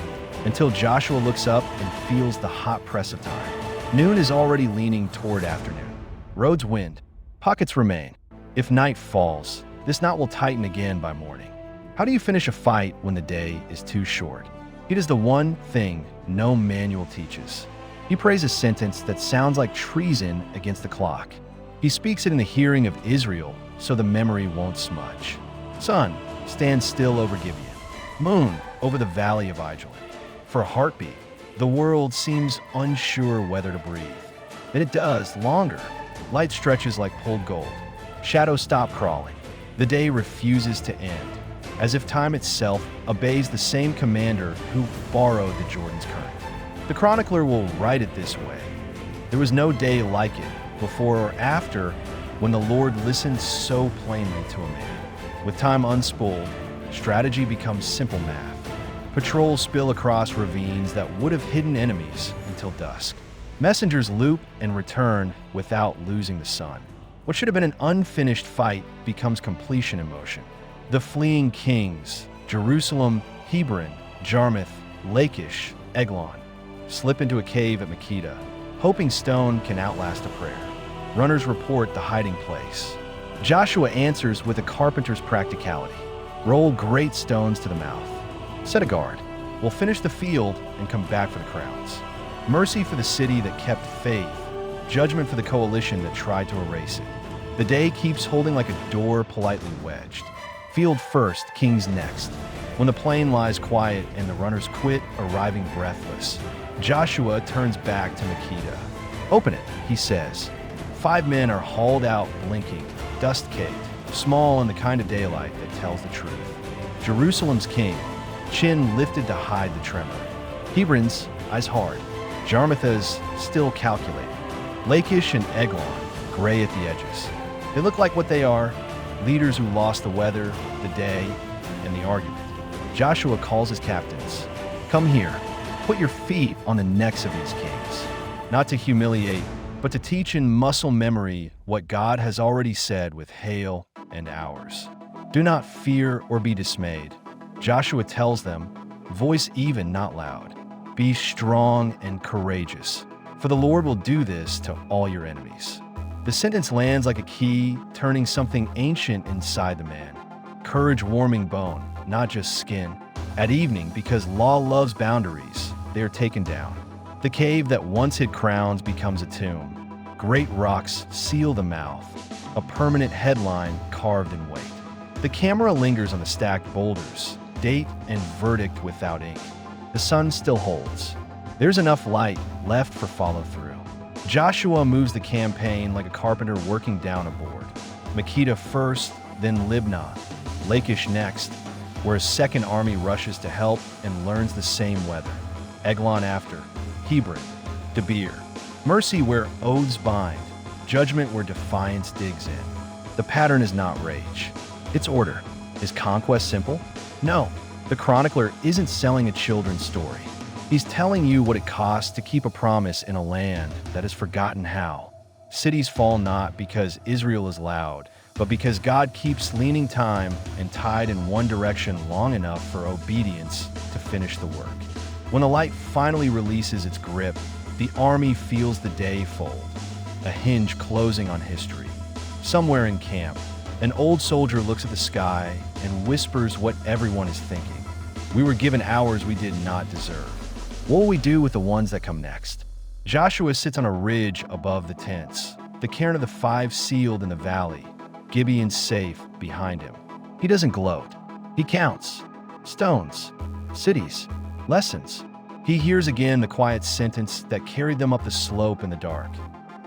until Joshua looks up and feels the hot press of time. Noon is already leaning toward afternoon. Roads wind, pockets remain. If night falls, this knot will tighten again by morning. How do you finish a fight when the day is too short? He does the one thing no manual teaches. He prays a sentence that sounds like treason against the clock. He speaks it in the hearing of Israel so the memory won't smudge. Sun, stand still over Gibeon. Moon, over the valley of Ajalon. For a heartbeat, the world seems unsure whether to breathe. Then it does, longer. Light stretches like pulled gold. Shadows stop crawling. The day refuses to end, as if time itself obeys the same commander who borrowed the Jordan's current. The chronicler will write it this way. There was no day like it, before or after, when the Lord listened so plainly to a man. With time unspooled, strategy becomes simple math. Patrols spill across ravines that would have hidden enemies until dusk. Messengers loop and return without losing the sun. What should have been an unfinished fight becomes completion in motion. The fleeing kings, Jerusalem, Hebron, Jarmuth, Lachish, Eglon, slip into a cave at Makkedah, hoping stone can outlast a prayer. Runners report the hiding place. Joshua answers with a carpenter's practicality. Roll great stones to the mouth. Set a guard. We'll finish the field and come back for the crowns. Mercy for the city that kept faith. Judgment for the coalition that tried to erase it. The day keeps holding like a door politely wedged. Field first, kings next. When the plain lies quiet and the runners quit, arriving breathless, Joshua turns back to Makkedah. Open it, he says. 5 men are hauled out blinking, dust-caked, small in the kind of daylight that tells the truth. Jerusalem's king, chin lifted to hide the tremor. Hebron's, eyes hard. Jarmuth's, still calculating. Lachish and Eglon, gray at the edges. They look like what they are, leaders who lost the weather, the day, and the argument. Joshua calls his captains. Come here, put your feet on the necks of these kings. Not to humiliate, but to teach in muscle memory what God has already said with hail and hours. Do not fear or be dismayed. Joshua tells them, voice even, not loud. Be strong and courageous, for the Lord will do this to all your enemies. The sentence lands like a key, turning something ancient inside the man. Courage warming bone, not just skin. At evening, because law loves boundaries, they are taken down. The cave that once hid crowns becomes a tomb. Great rocks seal the mouth, a permanent headline carved in weight. The camera lingers on the stacked boulders, date and verdict without ink. The sun still holds. There's enough light left for follow-through. Joshua moves the campaign like a carpenter working down a board. Makeda first, then Libnah, Lachish next, where a second army rushes to help and learns the same weather. Eglon after, Hebron, Debir. Mercy where oaths bind, judgment where defiance digs in. The pattern is not rage. It's order. Is conquest simple? No. The chronicler isn't selling a children's story. He's telling you what it costs to keep a promise in a land that has forgotten how. Cities fall not because Israel is loud, but because God keeps leaning time and tide in one direction long enough for obedience to finish the work. When the light finally releases its grip, the army feels the day fold, a hinge closing on history. Somewhere in camp, an old soldier looks at the sky and whispers what everyone is thinking. We were given hours we did not deserve. What will we do with the ones that come next? Joshua sits on a ridge above the tents, the cairn of the 5 sealed in the valley, Gibeon safe behind him. He doesn't gloat. He counts. Stones, cities, lessons. He hears again the quiet sentence that carried them up the slope in the dark.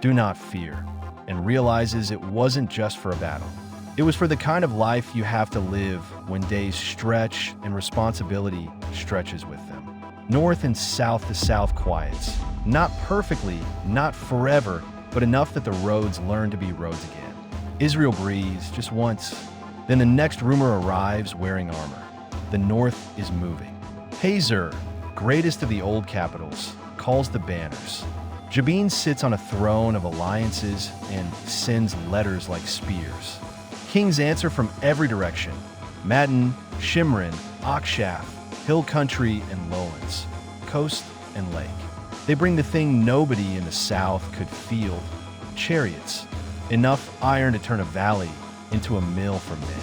Do not fear, and realizes it wasn't just for a battle. It was for the kind of life you have to live when days stretch and responsibility stretches with them. North and south, the south quiets. Not perfectly, not forever, but enough that the roads learn to be roads again. Israel breathes just once. Then the next rumor arrives wearing armor. The north is moving. Hazor, greatest of the old capitals, calls the banners. Jabin sits on a throne of alliances and sends letters like spears. Kings answer from every direction: Madden, Shimron, Akshaf, hill country and lowlands, coast and lake. They bring the thing nobody in the south could field: chariots, enough iron to turn a valley into a mill for men.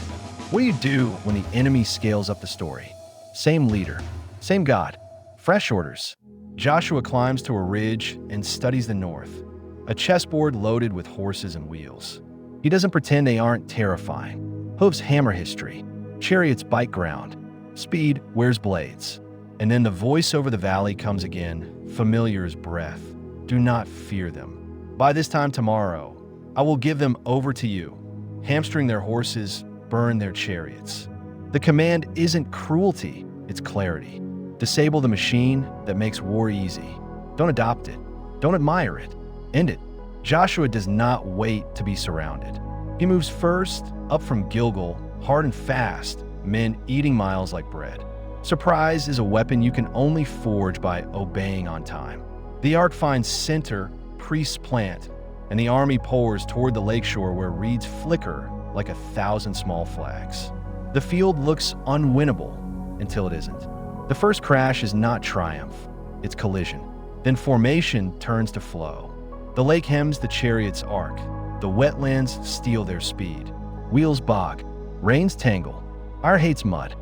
What do you do when the enemy scales up the story? Same leader, same God, fresh orders. Joshua climbs to a ridge and studies the north, a chessboard loaded with horses and wheels. He doesn't pretend they aren't terrifying. Hoofs hammer history, chariots bite ground, speed wears blades. And then the voice over the valley comes again, familiar as breath. Do not fear them. By this time tomorrow, I will give them over to you. Hamstring their horses, burn their chariots. The command isn't cruelty, it's clarity. Disable the machine that makes war easy. Don't adopt it. Don't admire it. End it. Joshua does not wait to be surrounded. He moves first, up from Gilgal, hard and fast, men eating miles like bread. Surprise is a weapon you can only forge by obeying on time. The ark finds center, priests plant, and the army pours toward the lakeshore where reeds flicker like 1,000 small flags. The field looks unwinnable until it isn't. The first crash is not triumph, it's collision. Then formation turns to flow. The lake hems the chariot's arc. The wetlands steal their speed. Wheels bog. Rains tangle. Ire hates mud.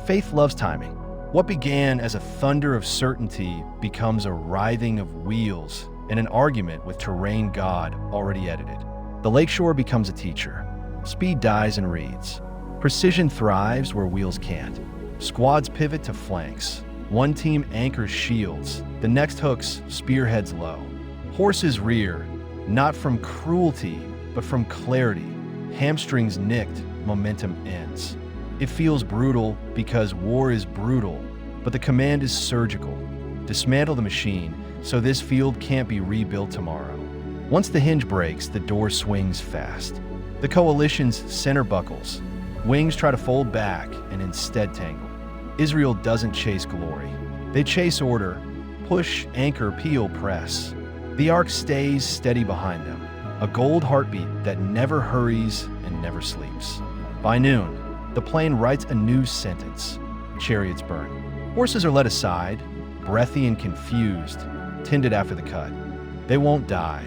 Faith loves timing. What began as a thunder of certainty becomes a writhing of wheels and an argument with terrain God already edited. The lakeshore becomes a teacher. Speed dies in reeds. Precision thrives where wheels can't. Squads pivot to flanks. One team anchors shields. The next hooks spearheads low. Horses rear, not from cruelty, but from clarity. Hamstrings nicked, momentum ends. It feels brutal because war is brutal, but the command is surgical. Dismantle the machine so this field can't be rebuilt tomorrow. Once the hinge breaks, the door swings fast. The coalition's center buckles. Wings try to fold back and instead tangle. Israel doesn't chase glory. They chase order. Push, anchor, peel, press. The ark stays steady behind them, a gold heartbeat that never hurries and never sleeps. By noon, the plain writes a new sentence. Chariots burn. Horses are led aside, breathy and confused, tended after the cut. They won't die,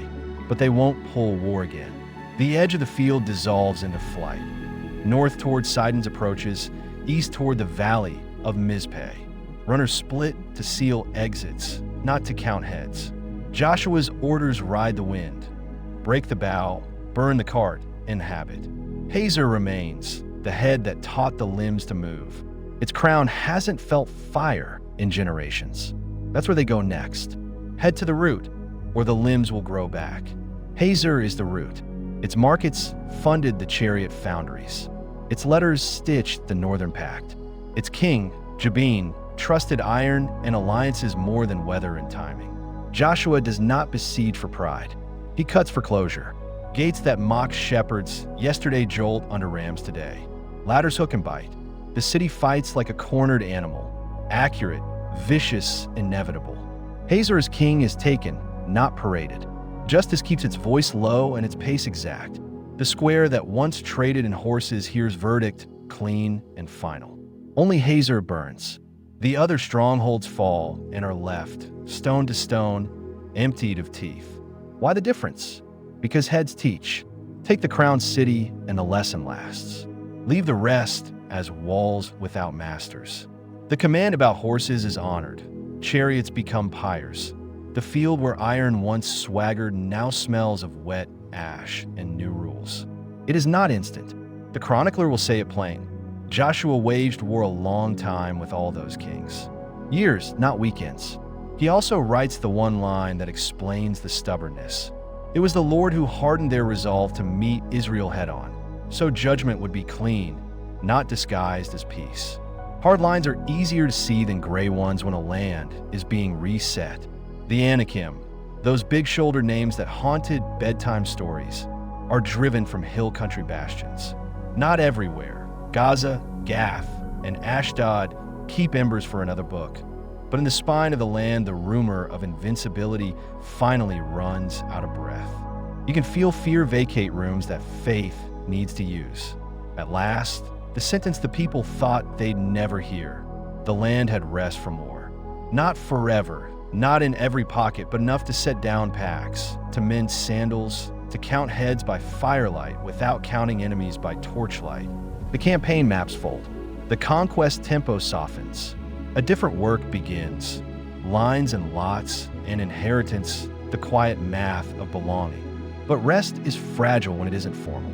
but they won't pull war again. The edge of the field dissolves into flight. North toward Sidon's approaches, east toward the valley of Mizpeh. Runners split to seal exits, not to count heads. Joshua's orders ride the wind. Break the bow, burn the cart, inhabit. Hazor remains, the head that taught the limbs to move. Its crown hasn't felt fire in generations. That's where they go next. Head to the root, or the limbs will grow back. Hazor is the root. Its markets funded the chariot foundries. Its letters stitched the Northern Pact. Its king, Gibeon, trusted iron and alliances more than weather and timing. Joshua does not besiege for pride. He cuts for closure. Gates that mock shepherds, yesterday jolt under rams today. Ladders hook and bite. The city fights like a cornered animal. Accurate, vicious, inevitable. Hazor's king is taken, not paraded. Justice keeps its voice low and its pace exact. The square that once traded in horses hears verdict, clean and final. Only Hazor burns. The other strongholds fall and are left, stone to stone, emptied of teeth. Why the difference? Because heads teach. Take the crown city and the lesson lasts. Leave the rest as walls without masters. The command about horses is honored. Chariots become pyres. The field where iron once swaggered now smells of wet ash and new rules. It is not instant. The chronicler will say it plain. Joshua waged war a long time with all those kings. Years, not weekends. He also writes the one line that explains the stubbornness. It was the Lord who hardened their resolve to meet Israel head-on, so judgment would be clean, not disguised as peace. Hard lines are easier to see than gray ones when a land is being reset. The Anakim, those big-shouldered names that haunted bedtime stories, are driven from hill country bastions. Not everywhere. Gaza, Gath, and Ashdod keep embers for another book. But in the spine of the land, the rumor of invincibility finally runs out of breath. You can feel fear vacate rooms that faith needs to use. At last, the sentence the people thought they'd never hear. The land had rest from war. Not forever, not in every pocket, but enough to set down packs, to mend sandals, to count heads by firelight without counting enemies by torchlight. The campaign maps fold. The conquest tempo softens. A different work begins. Lines and lots and inheritance, the quiet math of belonging. But rest is fragile when it isn't formal.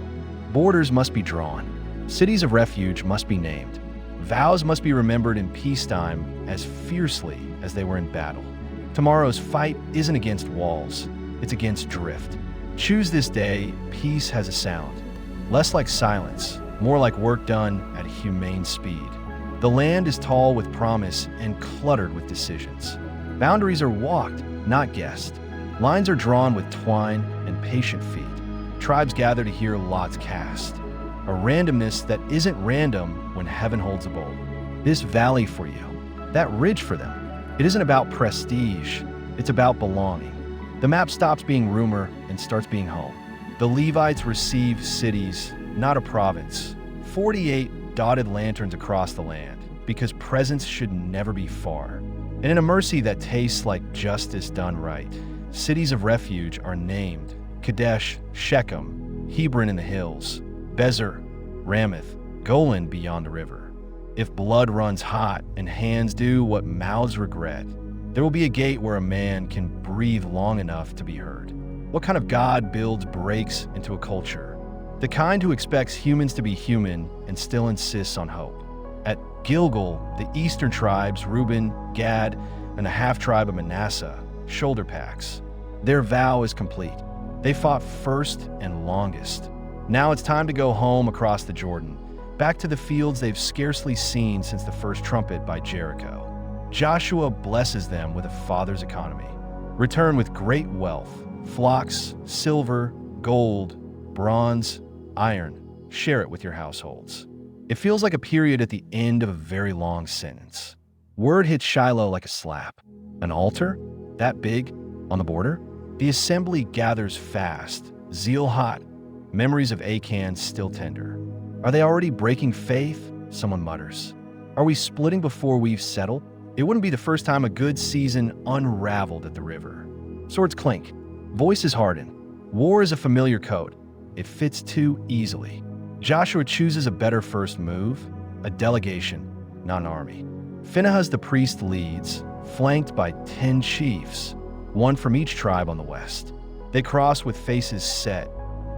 Borders must be drawn. Cities of refuge must be named. Vows must be remembered in peacetime as fiercely as they were in battle. Tomorrow's fight isn't against walls, it's against drift. Choose this day, peace has a sound. Less like silence, more like work done at humane speed. The land is tall with promise and cluttered with decisions. Boundaries are walked, not guessed. Lines are drawn with twine and patient feet. Tribes gather to hear lots cast. A randomness that isn't random when heaven holds a bowl. This valley for you, that ridge for them. It isn't about prestige, it's about belonging. The map stops being rumor and starts being home. The Levites receive cities, not a province. 48 dotted lanterns across the land, because presence should never be far. And in a mercy that tastes like justice done right, cities of refuge are named: Kadesh, Shechem, Hebron in the hills, Bezer, Ramoth, Golan beyond the river. If blood runs hot and hands do what mouths regret, there will be a gate where a man can breathe long enough to be heard. What kind of God builds breaks into a culture? The kind who expects humans to be human and still insists on hope. At Gilgal, the eastern tribes, Reuben, Gad, and the half-tribe of Manasseh, shoulder packs. Their vow is complete. They fought first and longest. Now it's time to go home across the Jordan, back to the fields they've scarcely seen since the first trumpet by Jericho. Joshua blesses them with a father's economy. Return with great wealth, flocks, silver, gold, bronze, iron. Share it with your households. It feels like a period at the end of a very long sentence. Word hits Shiloh like a slap. An altar? That big? On the border? The assembly gathers fast, zeal hot, memories of Achan still tender. Are they already breaking faith? Someone mutters. Are we splitting before we've settled? It wouldn't be the first time a good season unraveled at the river. Swords clink. Voices harden. War is a familiar code. It fits too easily. Joshua chooses a better first move, a delegation, not an army. Phinehas the priest leads, flanked by 10 chiefs, one from each tribe on the west. They cross with faces set,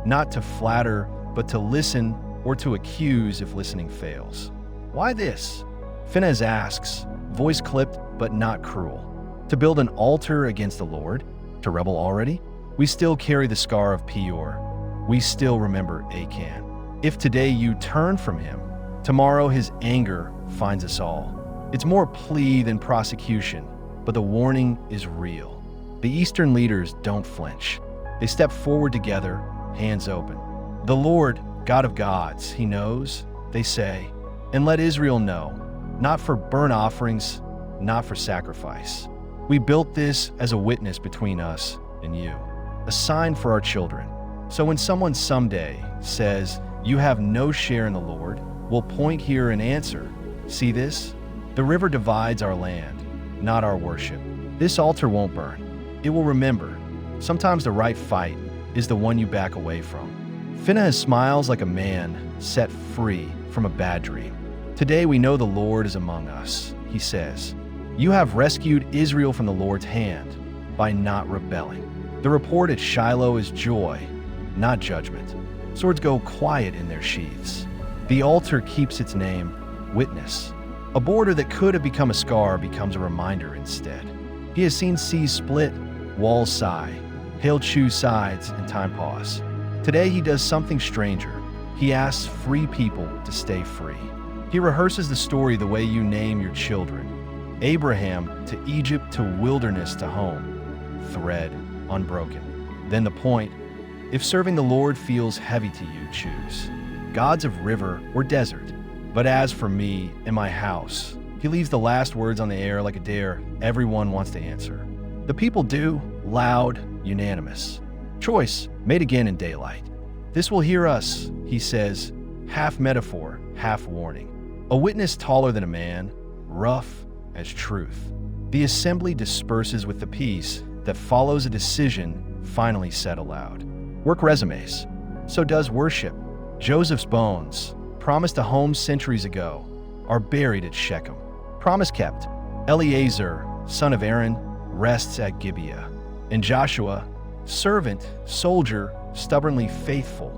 not to flatter, but to listen or to accuse if listening fails. Why this? Phinehas asks, voice clipped but not cruel. To build an altar against the Lord? To rebel already? We still carry the scar of Peor. We still remember Achan. If today you turn from him, tomorrow his anger finds us all. It's more plea than prosecution, but the warning is real. The Eastern leaders don't flinch. They step forward together, hands open. The Lord, God of gods, he knows, they say, and let Israel know, not for burnt offerings, not for sacrifice. We built this as a witness between us and you, a sign for our children. So when someone someday says, you have no share in the Lord, we'll point here and answer, see this? The river divides our land, not our worship. This altar won't burn. It will remember. Sometimes the right fight is the one you back away from. Phinehas smiles like a man set free from a bad dream. Today we know the Lord is among us, he says. You have rescued Israel from the Lord's hand by not rebelling. The report at Shiloh is joy, not judgment. Swords go quiet in their sheaths. The altar keeps its name, witness. A border that could have become a scar becomes a reminder instead. He has seen seas split, walls sigh, hail choose sides, and time pause. Today he does something stranger. He asks free people to stay free. He rehearses the story the way you name your children. Abraham to Egypt to wilderness to home. Thread unbroken. Then the point, if serving the Lord feels heavy to you, choose gods of river or desert. But as for me and my house, he leaves the last words on the air like a dare everyone wants to answer. The people do, loud, unanimous. Choice made again in daylight. This will hear us, he says, half metaphor, half warning. A witness taller than a man, rough as truth. The assembly disperses with the peace that follows a decision finally said aloud. Work resumes. So does worship. Joseph's bones, promised a home centuries ago, are buried at Shechem. Promise kept. Eleazar, son of Aaron, rests at Gibeah. And Joshua, servant, soldier, stubbornly faithful,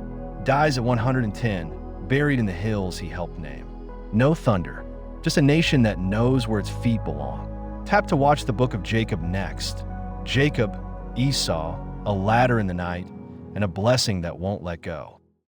dies at 110, buried in the hills he helped name. No thunder, just a nation that knows where its feet belong. Tap to watch the book of Jacob next. Jacob, Esau, a ladder in the night, and a blessing that won't let go.